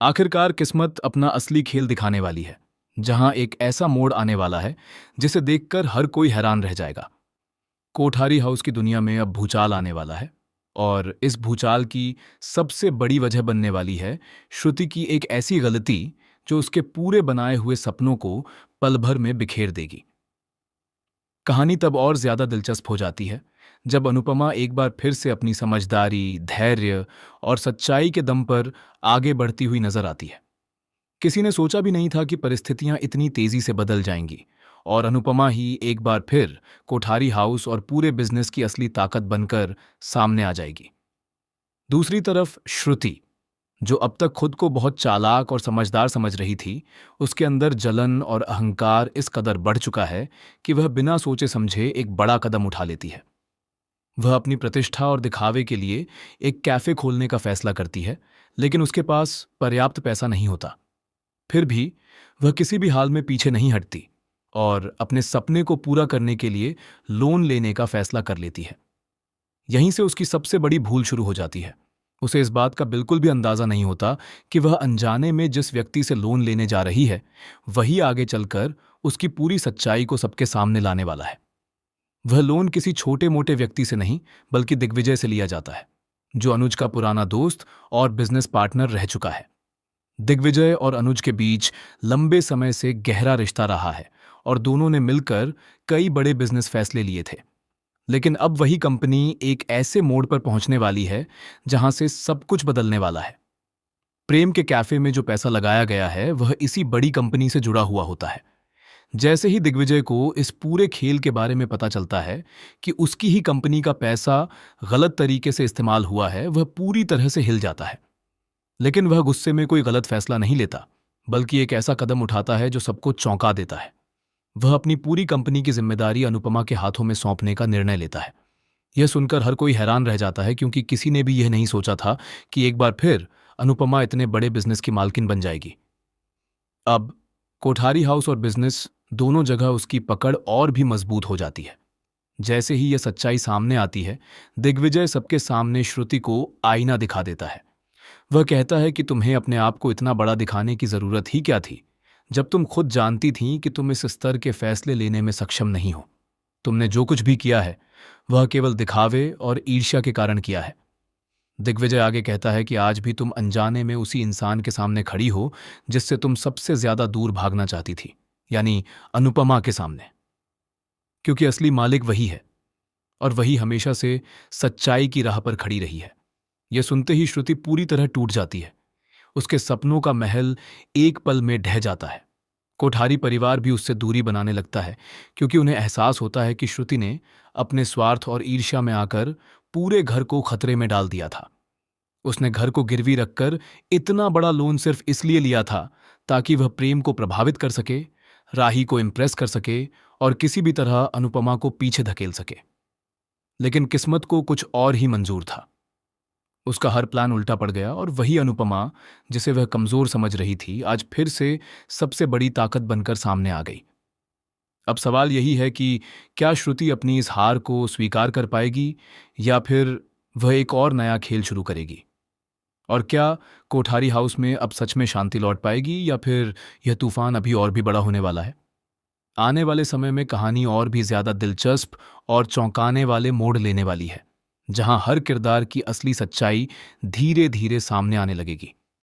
आखिरकार किस्मत अपना असली खेल दिखाने वाली है, जहां एक ऐसा मोड़ आने वाला है जिसे देखकर हर कोई हैरान रह जाएगा। कोठारी हाउस की दुनिया में अब भूचाल आने वाला है, और इस भूचाल की सबसे बड़ी वजह बनने वाली है श्रुति की एक ऐसी गलती जो उसके पूरे बनाए हुए सपनों को पल भर में बिखेर देगी। कहानी तब और ज्यादा दिलचस्प हो जाती है जब अनुपमा एक बार फिर से अपनी समझदारी, धैर्य और सच्चाई के दम पर आगे बढ़ती हुई नजर आती है। किसी ने सोचा भी नहीं था कि परिस्थितियां इतनी तेजी से बदल जाएंगी, और अनुपमा ही एक बार फिर कोठारी हाउस और पूरे बिजनेस की असली ताकत बनकर सामने आ जाएगी। दूसरी तरफ श्रुति, जो अब तक खुद को बहुत चालाक और समझदार समझ रही थी, उसके अंदर जलन और अहंकार इस कदर बढ़ चुका है कि वह बिना सोचे समझे एक बड़ा कदम उठा लेती है। वह अपनी प्रतिष्ठा और दिखावे के लिए एक कैफे खोलने का फैसला करती है, लेकिन उसके पास पर्याप्त पैसा नहीं होता। फिर भी वह किसी भी हाल में पीछे नहीं हटती और अपने सपने को पूरा करने के लिए लोन लेने का फैसला कर लेती है। यहीं से उसकी सबसे बड़ी भूल शुरू हो जाती है। उसे इस बात का बिल्कुल भी अंदाजा नहीं होता कि वह अनजाने में जिस व्यक्ति से लोन लेने जा रही है, वही आगे चलकर उसकी पूरी सच्चाई को सबके सामने लाने वाला है। वह लोन किसी छोटे मोटे व्यक्ति से नहीं, बल्कि दिग्विजय से लिया जाता है, जो अनुज का पुराना दोस्त और बिजनेस पार्टनर रह चुका है। दिग्विजय और अनुज के बीच लंबे समय से गहरा रिश्ता रहा है, और दोनों ने मिलकर कई बड़े बिजनेस फैसले लिए थे। लेकिन अब वही कंपनी एक ऐसे मोड़ पर पहुंचने वाली है जहां से सब कुछ बदलने वाला है। प्रेम के कैफे में जो पैसा लगाया गया है, वह इसी बड़ी कंपनी से जुड़ा हुआ होता है। जैसे ही दिग्विजय को इस पूरे खेल के बारे में पता चलता है कि उसकी ही कंपनी का पैसा गलत तरीके से इस्तेमाल हुआ है, वह पूरी तरह से हिल जाता है। लेकिन वह गुस्से में कोई गलत फैसला नहीं लेता, बल्कि एक ऐसा कदम उठाता है जो सबको चौंका देता है। वह अपनी पूरी कंपनी की जिम्मेदारी अनुपमा के हाथों में सौंपने का निर्णय लेता है। यह सुनकर हर कोई हैरान रह जाता है, क्योंकि किसी ने भी यह नहीं सोचा था कि एक बार फिर अनुपमा इतने बड़े बिजनेस की मालकिन बन जाएगी। अब कोठारी हाउस और बिजनेस दोनों जगह उसकी पकड़ और भी मजबूत हो जाती है। जैसे ही यह सच्चाई सामने आती है, दिग्विजय सबके सामने श्रुति को आईना दिखा देता है। वह कहता है कि तुम्हें अपने आप को इतना बड़ा दिखाने की जरूरत ही क्या थी, जब तुम खुद जानती थीं कि तुम इस स्तर के फैसले लेने में सक्षम नहीं हो। तुमने जो कुछ भी किया है, वह केवल दिखावे और ईर्ष्या के कारण किया है। दिग्विजय आगे कहता है कि आज भी तुम अनजाने में उसी इंसान के सामने खड़ी हो जिससे तुम सबसे ज्यादा दूर भागना चाहती थी, यानी अनुपमा के सामने। क्योंकि असली मालिक वही है, और वही हमेशा से सच्चाई की राह पर खड़ी रही है। यह सुनते ही श्रुति पूरी तरह टूट जाती है। उसके सपनों का महल एक पल में ढह जाता है। कोठारी परिवार भी उससे दूरी बनाने लगता है, क्योंकि उन्हें एहसास होता है कि श्रुति ने अपने स्वार्थ और ईर्ष्या में आकर पूरे घर को खतरे में डाल दिया था। उसने घर को गिरवी रखकर इतना बड़ा लोन सिर्फ इसलिए लिया था ताकि वह प्रेम को प्रभावित कर सके, राही को इम्प्रेस कर सके और किसी भी तरह अनुपमा को पीछे धकेल सके। लेकिन किस्मत को कुछ और ही मंजूर था। उसका हर प्लान उल्टा पड़ गया, और वही अनुपमा, जिसे वह कमजोर समझ रही थी, आज फिर से सबसे बड़ी ताकत बनकर सामने आ गई। अब सवाल यही है कि क्या श्रुति अपनी इस हार को स्वीकार कर पाएगी, या फिर वह एक और नया खेल शुरू करेगी? और क्या कोठारी हाउस में अब सच में शांति लौट पाएगी, या फिर यह तूफान अभी और भी बड़ा होने वाला है? आने वाले समय में कहानी और भी ज्यादा दिलचस्प और चौंकाने वाले मोड़ लेने वाली है, जहां हर किरदार की असली सच्चाई धीरे धीरे सामने आने लगेगी।